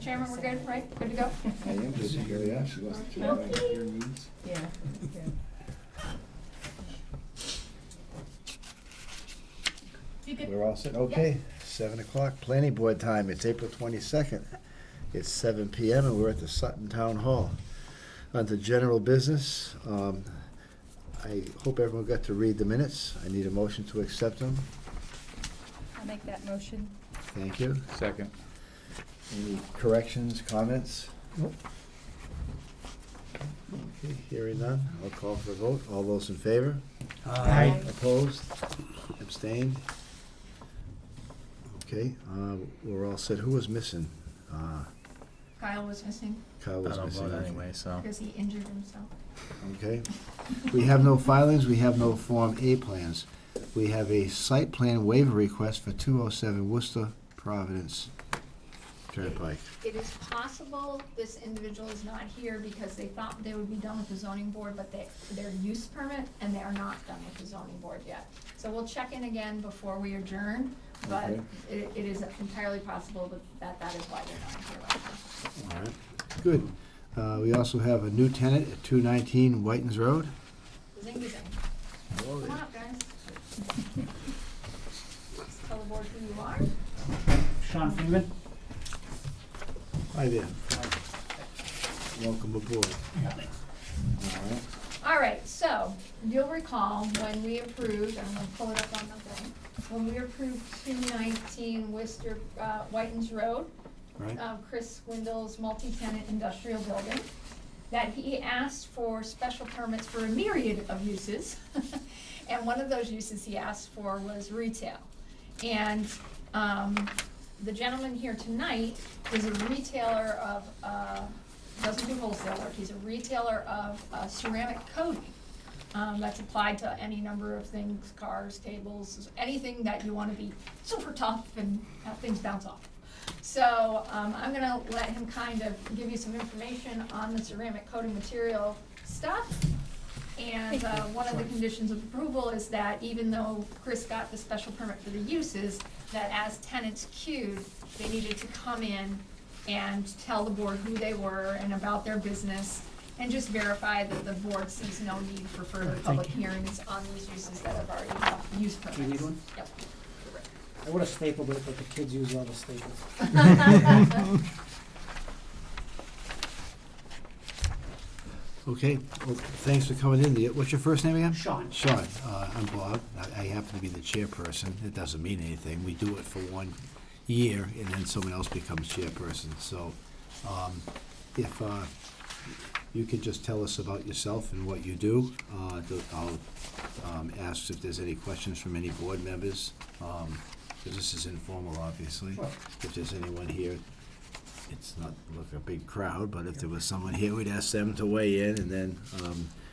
Chairman, we're good, right? Good to go? I am good to go, yeah, she wants to check out your needs. Yeah. You good? We're all set, okay, 7 o'clock, planning board time, it's April 22nd. It's 7 PM and we're at the Sutton Town Hall. On to general business, I hope everyone got to read the minutes. I need a motion to accept them. I'll make that motion. Thank you. Second. Any corrections, comments? Nope. Okay, hearing none, I'll call for a vote. All those in favor? Aye. Opposed? Abstained? Okay, we're all set. Who was missing? Kyle was missing Kyle I was don't missing. vote okay. anyway, so. because he injured himself. Okay. We have no filings, we have no Form A plans. We have a site plan waiver request for 207 Worcester Providence Turnpike. It is possible this individual is not here because they thought they would be done with the zoning board, but their use permit, and they are not done with the zoning board yet. So we'll check in again before we adjourn, but Okay. it is entirely possible that is why they're not here right now. All right, good. We also have a new tenant at 219 Whitens Road. Zing zing. Hello Come there. on up, guys. Tell the board who you are. Sean Freeman. Hi there. Welcome aboard. All right. All right, so you'll recall when we approved, I'm gonna pull it up on the thing, when we approved 219 Worcester, Whitens Road, Right. Chris Windle's multi-tenant industrial building, that he asked for special permits for a myriad of uses. And one of those uses he asked for was retail. And the gentleman here tonight is a retailer of, doesn't do wholesaler, he's a retailer of ceramic coating. That's applied to any number of things, cars, tables, anything that you wanna be super tough and have things bounce off. So, I'm gonna let him kind of give you some information on the ceramic coating material stuff. And, one of the conditions of approval is that even though Chris got the special permit for the uses, that as tenants queued, they needed to come in and tell the board who they were and about their business, and just verify that the board sees no need for further public hearings on these uses that have already have use permits. Do you need one? Yep. I would have stapled it, but the kids use all the staples. Okay, well, thanks for coming in. What's your first name again? Sean. Sean, I'm Bob. I happen to be the chairperson. It doesn't mean anything. We do it for 1 year, and then someone else becomes chairperson. So, if you could just tell us about yourself and what you do, I'll ask if there's any questions from any board members. 'Cause this is informal, obviously. Sure. If there's anyone here, it's not like a big crowd, but if there was someone here, we'd ask them to weigh in, and then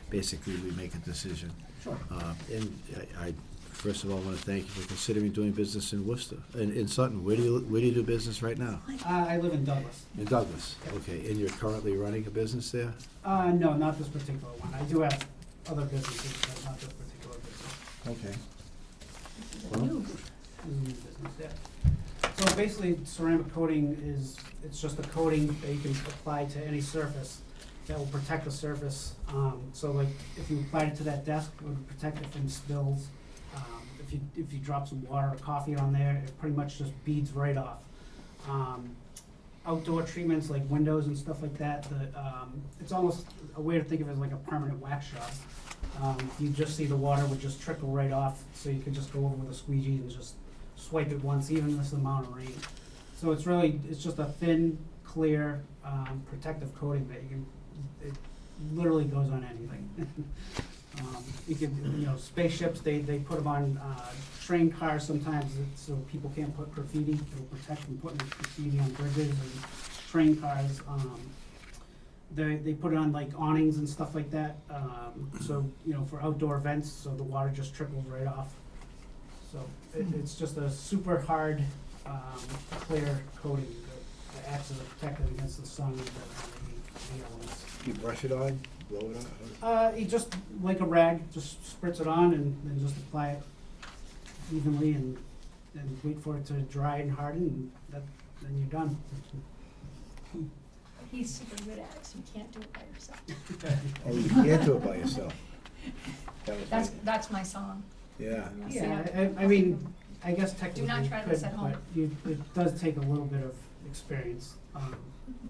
basically we make a decision. Sure. And I first of all want to thank you for considering doing business in Worcester, in Sutton. Where do you do business right now? I live in Douglas. In Douglas. Okay, and you're currently running a business there? No, not this particular one. I do have other businesses, but not this particular business. Okay. This is a Well, new. This is a new business, yeah. So basically, ceramic coating it's just a coating that you can apply to any surface that will protect the surface. So like, if you applied it to that desk, it would protect it from spills. If you drop some water or coffee on there, it pretty much just beads right off. Outdoor treatments like windows and stuff like that, it's almost a way to think of it as like a permanent wax job. You just see the water would just trickle right off, so you could just go over with a squeegee and just swipe it once, even this amount of rain. So it's just a thin, clear, protective coating that it literally goes on anything. You could, spaceships, they put them on train cars sometimes, so people can't put graffiti. It'll protect from putting graffiti on bridges and train cars. They put it on like awnings and stuff like that. So, for outdoor events, so the water just trickles right off. So it's just a super hard, clear coating that acts as a protector against the sun and the elements. You brush it on, blow it on? You just, like a rag, just spritz it on and then just apply it evenly and wait for it to dry and harden, and then you're done. But he's super good at it, so you can't do it by yourself. Oh, you can't do it by yourself. That was That's my song. yeah. Yeah, I mean, I guess technically Do not you try could, this at home. but it does take a little bit of experience.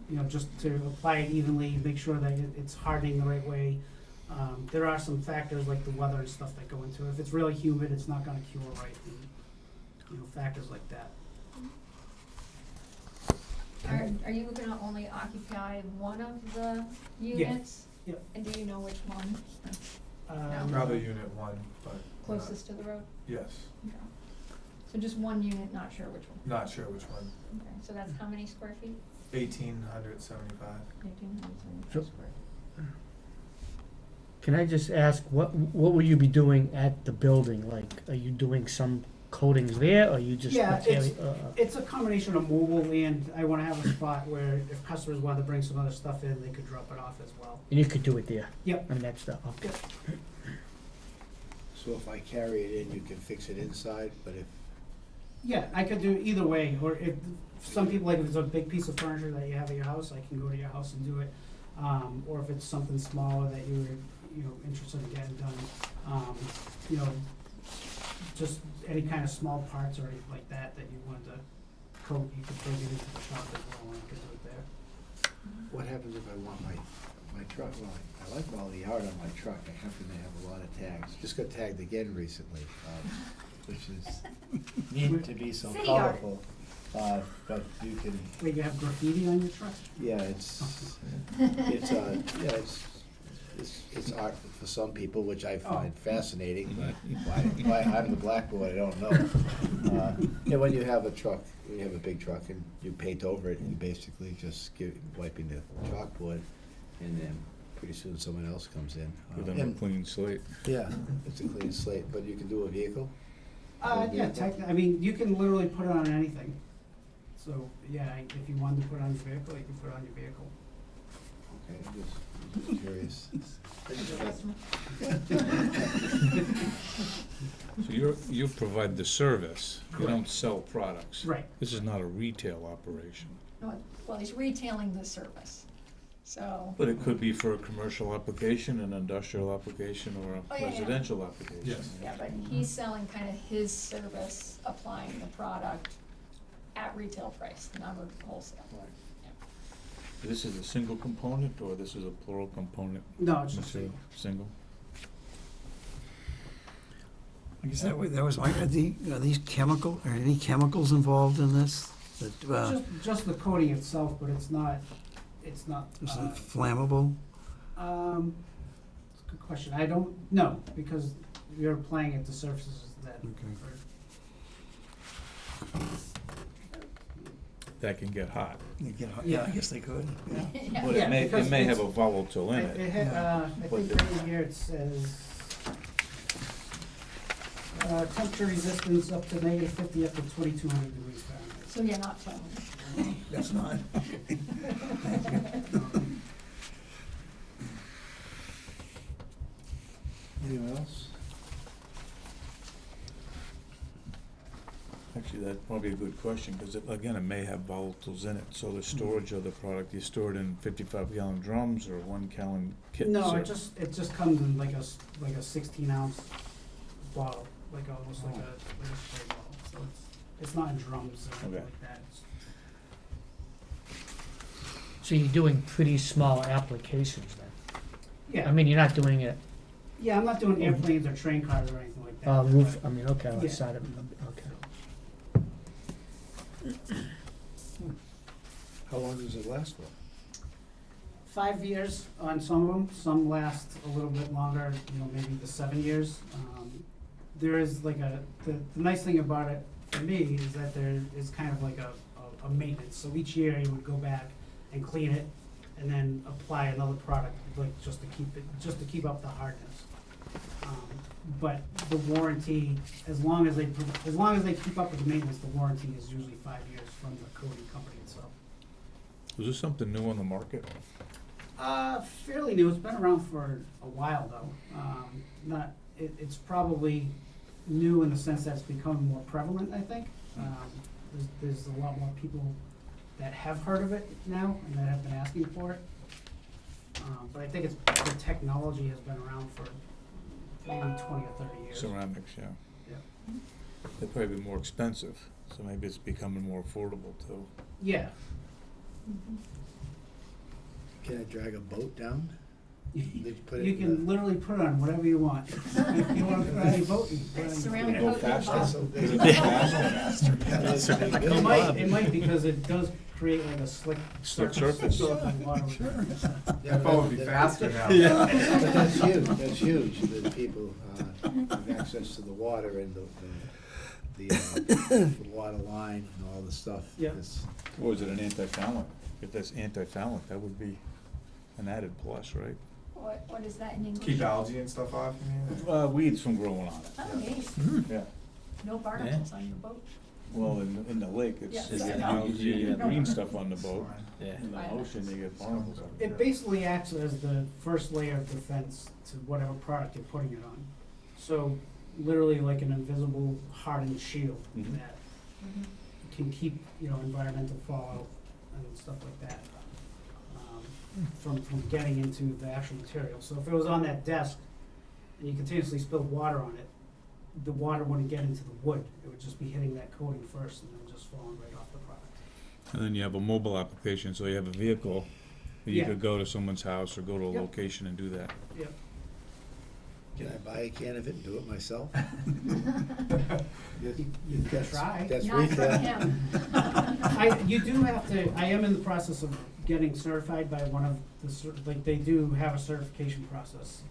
You know, just to apply it evenly, make sure that it's hardening the right way. There are some factors like the weather and stuff that go into it. If it's really humid, it's not gonna cure right, and, you know, factors like that. Are you gonna only occupy one of the units? Yep. And do you know which one? Probably unit 1, but. Closest to the road? Yes, Okay. So just one unit, not sure which one? not sure which one. Okay, so that's how many square feet? 1,875. 1,875 So- square. Can I just ask, what will you be doing at the building? Like, are you doing some coatings there, or you just? Yeah, material- it's a combination of mobile, and I wanna have a spot where if customers wanted to bring some other stuff in, they could drop it off as well. And you could do it there? Yep. I mean, that's the, okay. So if I carry it in, you can fix it inside, but if, Yeah, I could do either way, or if, some people, like if it's a big piece of furniture that you have at your house, I can go to your house and do it. Or if it's something smaller that you were, you know, interested in getting done, you know, just any kind of small parts or anything like that that you wanted to coat, you could bring it into the shop as well, and I could do it there. what happens if I want my truck? Well, I like all the art on my truck. I happen to have a lot of tags. Just got tagged again recently, which is neat to be so City art. colorful. But you can, Wait, you have graffiti on your truck? yeah, it's art for some people, which I find fascinating, but why I'm the blackboard, I don't know. Yeah, when you have a truck, when you have a big truck and you paint over it, you basically just wiping the chalkboard, and then pretty soon someone else comes in. With a clean slate. Yeah, it's a clean slate, but you can do a vehicle? Yeah, I mean, you can literally put it on anything. So, yeah, if you wanted to put it on your vehicle, you can put it on your vehicle. Okay, I'm just curious. I just got- So you provide the service, you don't sell products. Right. This is not a retail operation. No, well, he's retailing the service, so. But it could be for a commercial application, an industrial application, or Oh, a yeah, yeah. residential application. Yes. Yeah, but he's selling kind of his service, applying the product at retail price, not a wholesale. This is a single component, or this is a plural component? No, it's just material? Single? I guess that was my, are these chemical, are any chemicals involved in this? That, just the coating itself, but it's not, is it flammable? it's a good question. I don't know, because you're applying it to surfaces that Okay. That can get hot. Yeah, I guess they could, yeah. Yeah. But Yeah, it may because have it's- a volatile in it. I But think the- right here it says, temperature resistance up to -50, up to 2,200 degrees Fahrenheit. So you're not flammable. That's not. Anyone else? Actually, that's probably a good question, because again, it may have volatiles in it, so the storage of the product, you store it in 55-gallon drums or 1-gallon kits? No, or- it just comes in like a 16-ounce bottle, like almost like a spray bottle, so it's not in drums or anything Okay. like that. So you're doing pretty small applications then? Yeah, I mean, you're not doing it, yeah, I'm not doing airplanes or train cars or anything like that. roof, I mean, okay, Yeah. outside of, okay. How long does it last for? 5 years on some of them, some last a little bit longer, you know, maybe the 7 years. There is like the nice thing about it for me is that there is kind of like a maintenance. So each year you would go back and clean it and then apply another product, like just to keep up the hardness. But the warranty, as long as they keep up with the maintenance, the warranty is usually 5 years from the coating company itself. Was this something new on the market? Fairly new. It's been around for a while though. It's probably new in the sense that it's becoming more prevalent, I think. There's a lot more people that have heard of it now and that have been asking for it. But I think the technology has been around for maybe 20 or 30 years. Ceramics, yeah. Yeah. They'd probably be more expensive, so maybe it's becoming more affordable too. Yeah. Can I drag a boat down? They put it You in can the- literally put it on whatever you want. If you want to put it on your boat, you can put it on your Ceramic boat. boat, yeah, That's Bob. a big deal. It might because it does create like a slick surface. So the water would- Yeah, That boat would be faster now. But that's huge, that people have access to the water and the water line and all the stuff. Yeah. It's- Or is it an anti-fouling? If that's anti-fouling, that would be an added plus, right? What is that in English? Keep algae and stuff off, you mean? Weeds from growing on it. Oh, neat. Yeah. No barnacles on your boat. Well, in the lake, it's, Yes, you I get know. algae, you get No. green stuff on the boat. Yeah. In the ocean, you get barnacles on it. It basically acts as the first layer of defense to whatever product you're putting it on. So literally like an invisible hardened shield Mhm. that can keep, environmental fallout and stuff like that from getting into the actual material. So if it was on that desk and you continuously spilled water on it, the water wouldn't get into the wood. It would just be hitting that coating first and then just falling right off the product. And then you have a mobile application, so you have a vehicle, that you Yeah. could go to someone's house or go to a Yep. location and do that. Yep. Can I buy a can of it and do it myself? You can That's- try. That's Not from retail. him. You do have to, I am in the process of getting certified by one of they do have a certification process,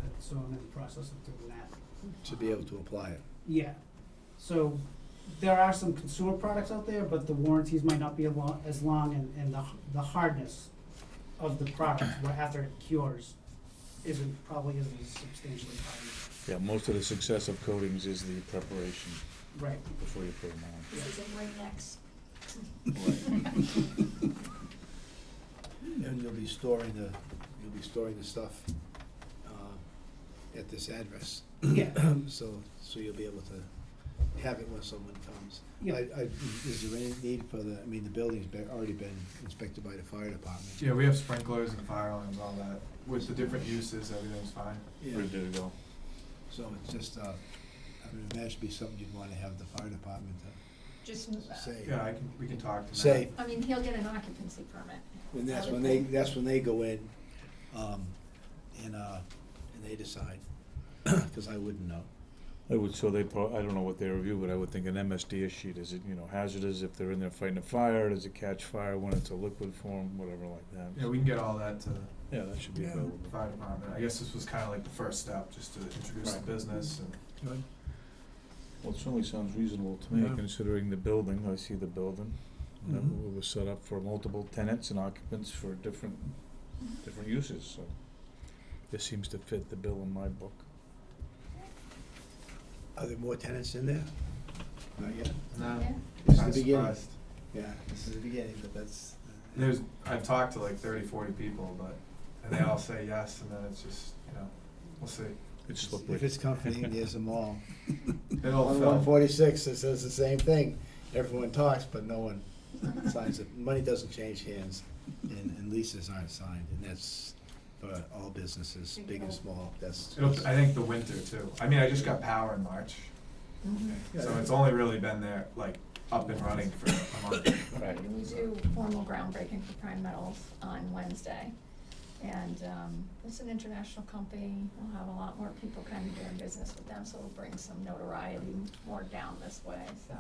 and so I'm in the process of doing that. To be able to apply it. Yeah, so there are some consumer products out there, but the warranties might not be as long, and the hardness of the product after it cures probably isn't as substantially high. Yeah, most of the success of coatings is the preparation Right. before you put them on. This is in right next. And you'll be storing the stuff at this address. Yeah, So you'll be able to have it when someone comes. yeah. Is there any need for the building's already been inspected by the fire department? Yeah, we have sprinklers and fire alarms, all that. With the different uses, everything's fine. Yeah. Ready to go. So it's just, I would imagine it'd be something you'd wanna have the fire department Just, to say. Yeah, we can talk to them. Say, I mean, he'll get an occupancy permit. and that's I would when they, think. that's when they go in, and they decide, cause I wouldn't know. I would, so they I don't know what they review, but I would think an MSDS sheet, is it, hazardous if they're in there fighting a fire, does it catch fire when it's a liquid form, whatever like that. Yeah, we can get all that to the Yeah, that should be available. fire department. I guess this was kinda like the first step, just to introduce the Right. business and. Good. Well, it certainly sounds reasonable to me, Yeah. considering the building, I see the building. Mhm. It was set up for multiple tenants and occupants for different uses, so this seems to fit the bill in my book. Are there more tenants in there? Not yet. No. Yeah. This is Kinda the beginning. surprised. Yeah, this is the beginning, but that's. I've talked to like 30, 40 people, and they all say yes, and then it's just, we'll see. It's If slippery. it's company, there's them all. It'll On fill. 146, it says the same thing. Everyone talks, but no one signs it. Money doesn't change hands, and leases aren't signed, and that's for all businesses, big and small. That's. I think the winter too. I mean, I just got power in March, so it's only really been there, like, up and running for a month. Right. We do formal groundbreaking for Prime Metals on Wednesday. And it's an international company. We'll have a lot more people kind of doing business with them, so it'll bring some notoriety more down this way, so.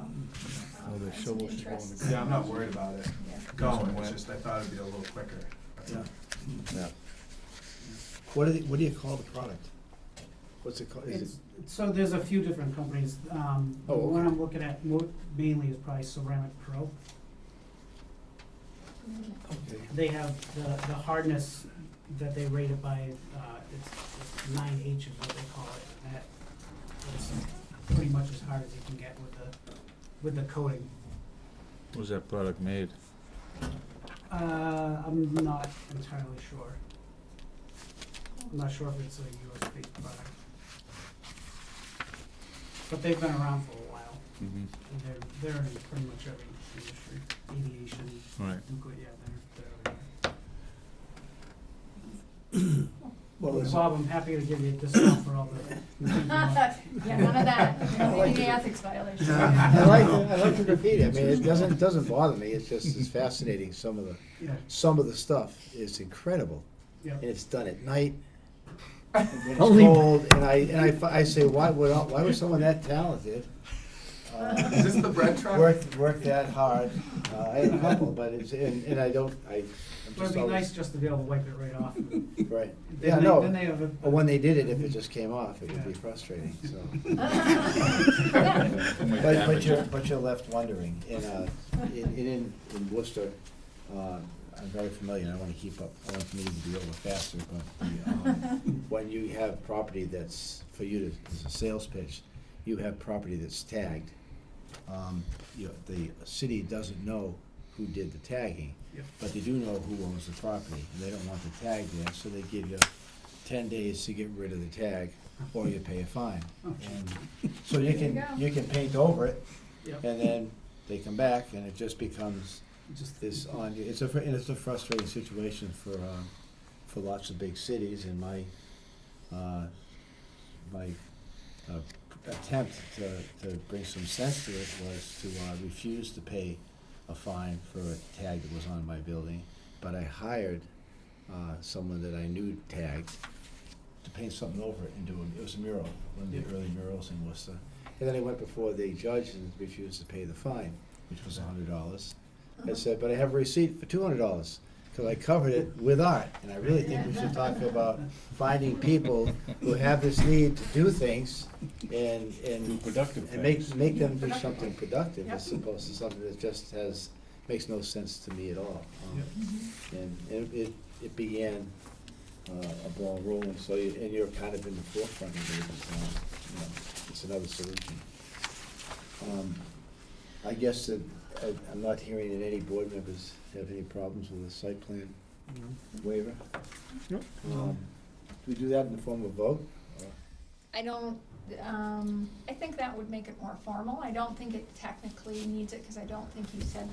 Oh, the and some shovel should go in interest. the Yeah, I'm not worried about it Yeah. going, it's just I thought it'd be a little quicker. That's all. Yeah. What do you call the product? What's it called? Is it? So there's a few different companies. The Oh, okay. one I'm looking at mainly is probably Ceramic Pro. Okay. They have the hardness that they rate it by, it's 9H is what they call it, and that is pretty much as hard as you can get with the coating. Was that product made? I'm not entirely sure. I'm not sure if it's a US based product. But they've been around for a while. Mhm. And they're in pretty much every industry, aviation, Right. nuclear, yeah, they're everywhere. Well, it's- Bob, I'm happy to give you a discount for all the. Yeah, none of that, any ethics violations. I like the graffiti, I mean, it doesn't bother me, it's just, it's fascinating, some of the stuff is incredible. Yeah. And it's done at night, when it's Only- cold, and I say, why would someone that talented, Is this the bread truck? work that hard? I had a couple, but and I'm But just it'd be always, nice just to be able to wipe it right off. right. Then Yeah, they- no, Then they have a. but when they did it, if it just came off, it would be Yeah. frustrating, so. Yeah. But you're left wondering, in Worcester, I'm very familiar, and I wanna keep up, I want the meeting to be over faster, but when you have property that's, for you to, as a sales pitch, you have property that's tagged, the city doesn't know who did the tagging, Yep. but they do know who owns the property, and they don't want the tag there, so they give you 10 days to get rid of the tag, or you pay a fine. Oh. And so you There you can, go. you can paint over it, Yep. and then they come back, and it just becomes Just this on, it's a frustrating situation for lots of big cities, and my attempt to bring some sense to it was to refuse to pay a fine for a tag that was on my building, but I hired someone that I knew tagged to paint something over it and it was a mural, one of the early murals in Worcester. And then I went before the judge and refused to pay the fine, which was $100. I said, but I have a receipt for $200, because I covered it with art. And I really think we should talk about finding people who have this need to do things and Productive and things. make them do something productive Yep. as opposed to something that just makes no sense to me at all. And it began a ball rolling, so and you're kind of in the forefront of it, it's another solution. I guess that I'm not hearing that any board members have any problems with the site plan waiver. Nope. Do we do that in the form of vote? I don't, I think that would make it more formal. I don't think it technically needs it, because I don't think you said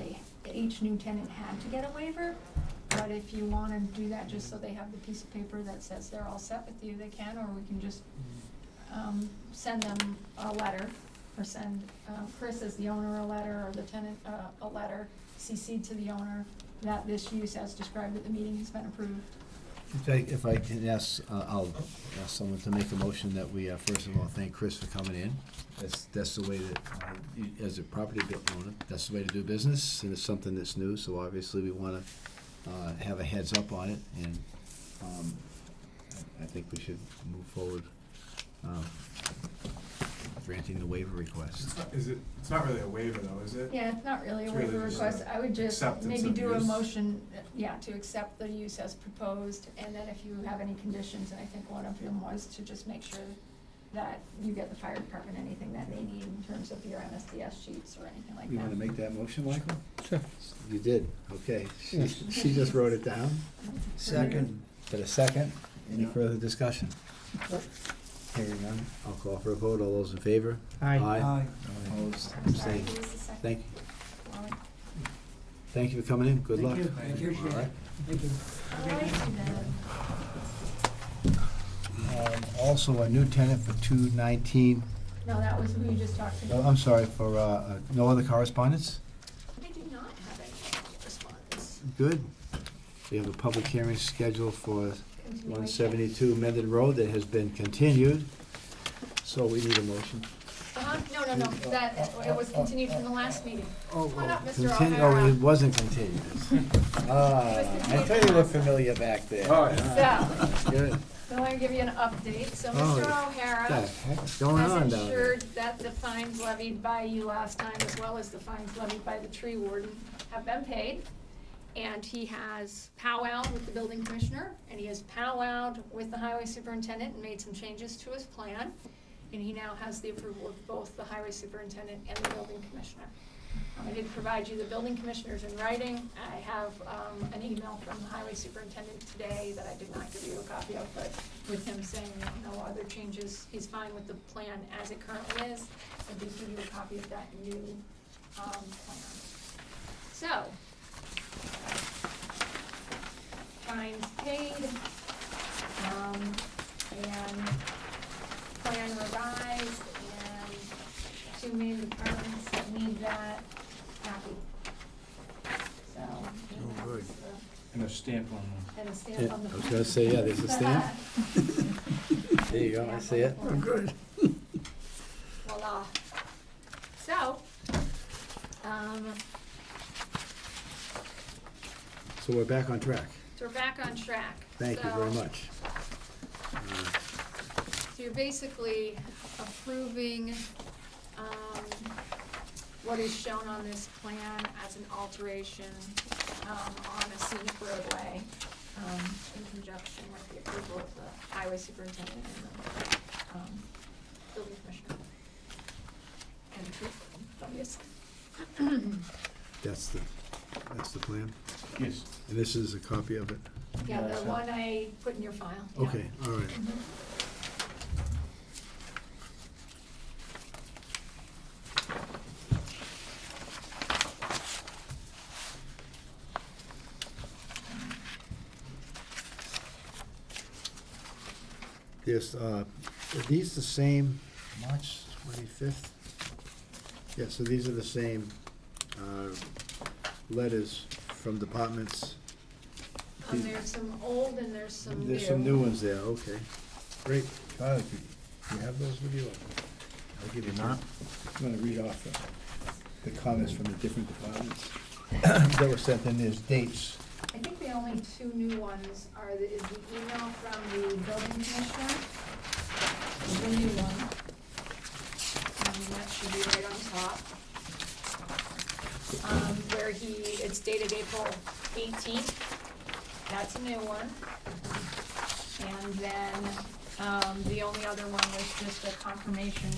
each new tenant had to get a waiver. But if you wanna do that, just so they have the piece of paper that says they're all set with you, they can, or we can just, send them a letter, or send, Chris as the owner a letter, or the tenant, a letter, CC'd to the owner, that this use as described at the meeting has been approved. If I can ask, I'll ask someone to make a motion that we, first of all, thank Chris for coming in. That's the way that, as a property owner, that's the way to do business, and it's something that's new, so obviously we wanna have a heads up on it, and I think we should move forward granting the waiver request. It's not really a waiver though, is it? Yeah, it's not really a It's really waiver just request, I would just acceptance maybe of do a use. motion, to accept the use as proposed, and then if you have any conditions, and I think one of them was to just make sure that you get the fire department anything that they need in terms of your MSDS sheets or anything like You wanna that. make that motion, Michael? Sure. You did, okay. She just wrote it down. Second. Got a second? Any further discussion? Hearing none, I'll call for a vote. All those in favor? Aye. Aye. Opposed, Sorry, abstained. who was the second? Thank you. Wally? Thank you for coming in. Good Thank luck. you. Thank you. Appreciate All it. right. Thank you. Oh, I see that. Also, a new tenant for 219, No, that was who you just talked to. no, I'm sorry, for no other correspondence? We do not have any response. Good. We have a public hearing scheduled for Continuation. 172 Mendon Road that has been continued, so we need a motion. No, that, it was continued from the last meeting. Come on up, Mr. Oh, O'Hara. it wasn't continued. I tell you, we're familiar back there. Oh, yeah. So, Good. so I'm gonna give you an update. So Oh, Mr. What O'Hara the heck's going on has down there? ensured that the fines levied by you last time, as well as the fines levied by the tree warden, have been paid. And he has powwowed with the building commissioner, and he has powwowed with the highway superintendent and made some changes to his plan. And he now has the approval of both the highway superintendent and the building commissioner. I did provide you the building commissioners in writing. I have an email from the highway superintendent today that I did not give you a copy of, but with him saying no other changes, he's fine with the plan as it currently is. I did give you a copy of that new plan. So, fines paid, and plan revised, and two main departments that need that happy. So, and good. that's And a stamp on and a stamp Yeah, on the. I was gonna say, yeah, there's a stamp. There you go, I see it. Oh, good. Voila. So, So we're back on track. so we're back on track. Thank you very So- much. So you're basically approving, what is shown on this plan as an alteration, on a scenic roadway, in conjunction with the approval of the highway superintendent and the, building commissioner. And the tree warden, obviously. That's the plan. it. Yes. And this is a copy of it? Yeah, the Yeah, so- one I put in your file, yeah. Okay, all right. There's, are these the same, March 25th? Yeah, so these are the same letters from departments. There's some old and there's some new. There's some new ones there, okay. Great. Tyler, do you have those with you? I'll give you not. I'm gonna read off the comments from the different departments that were sent in. There's dates. I think the only two new ones is the email from the building commissioner, is the new one. And that should be right on top. Where it's dated April 18th, that's a new one. And then, the only other one was just a confirmation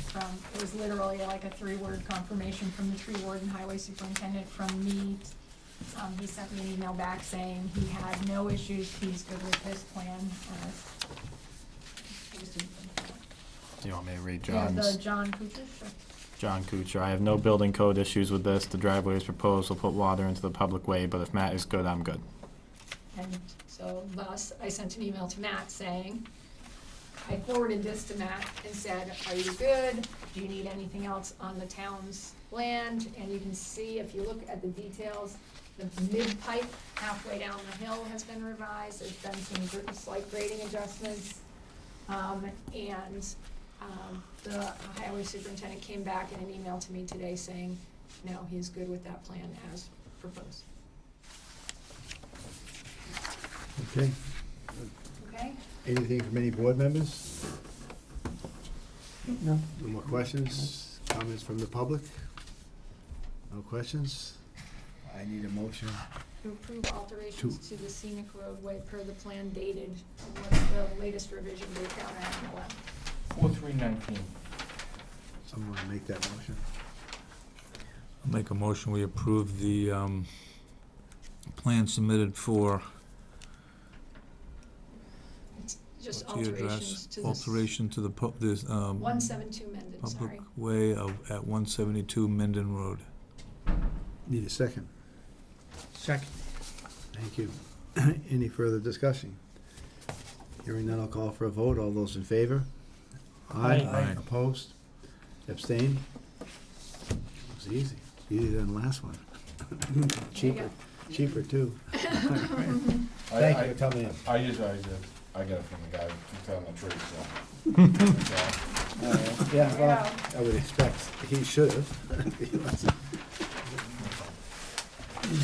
it was literally like a 3-word confirmation from the tree warden, highway superintendent, from me. He sent me an email back saying he had no issues, he's good with this plan. Do you want me to read Yeah, the John's? John Kuchar, sure. John Kuchar, I have no building code issues with this. The driveway is proposed will put water into the public way, but if Matt is good, I'm good. And so thus, I sent an email to Matt saying, I forwarded this to Matt and said, are you good? Do you need anything else on the town's land? And you can see, if you look at the details, the mid-pipe halfway down the hill has been revised. There's been some slight grading adjustments. The highway superintendent came back in an email to me today saying, no, he's good with that plan as proposed. Okay. Okay? Anything from any board members? No. No more questions? Comments from the public? No questions? I need a motion. To approve alterations to the scenic roadway per the plan dated, what's the latest revision date down at 4319. Someone wanna make that motion? I'll make a motion, we approve the, plan submitted for It's just what's the alterations address? to this. Alteration to the 172 Mendon, public sorry. way at 172 Minden Road. Need a second. Second. Thank you. Any further discussion? Hearing none, I'll call for a vote. All those in favor? Aye. Aye. Opposed? Abstained? It was easy. Easier than the last one. Cheaper, cheaper too. Thank you for coming in. I got it from the guy who's telling the truth, so. Yeah, There well, you I would expect he should have.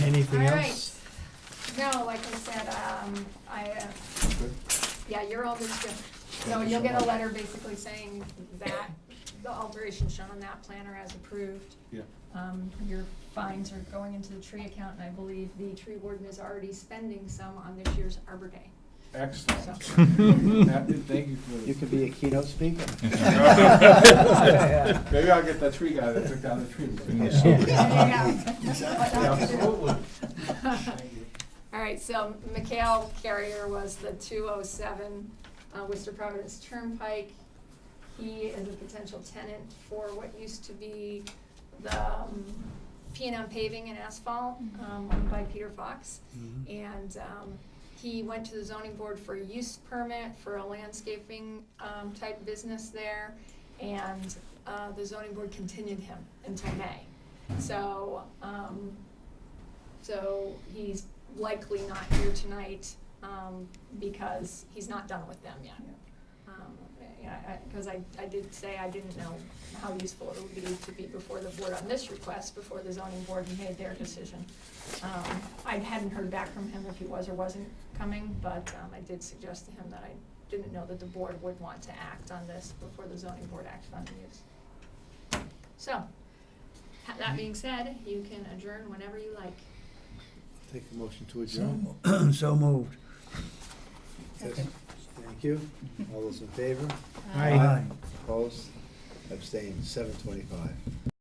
Anything All else? right. No, like I said, yeah, you're all good to go. So you'll get a letter basically saying that the alterations shown on that plan are as approved. Yeah. Your fines are going into the tree account, and I believe the tree warden is already spending some on this year's Arbor Day. Excellent. Thank you for You could be a keynote speaker. Maybe I'll get that tree guy that took down the tree. Absolutely. All right, so Mikhail Carrier was the 207 Worcester Providence Turnpike. He is a potential tenant for what used to be the P&M Paving and Asphalt, owned by Peter Fox. And he went to the zoning board for a use permit for a landscaping type business there. And the zoning board continued him until May. So, so he's likely not here tonight because he's not done with them yet. Because I did say I didn't know how useful it would be before the board on this request, before the zoning board made their decision. I hadn't heard back from him if he was or wasn't coming, but I did suggest to him that I didn't know that the board would want to act on this before the zoning board acted on the use. So, that being said, you can adjourn whenever you like. Take a motion to adjourn. So moved. Thank you. All those in favor? Aye. Opposed? Abstained, 7:25.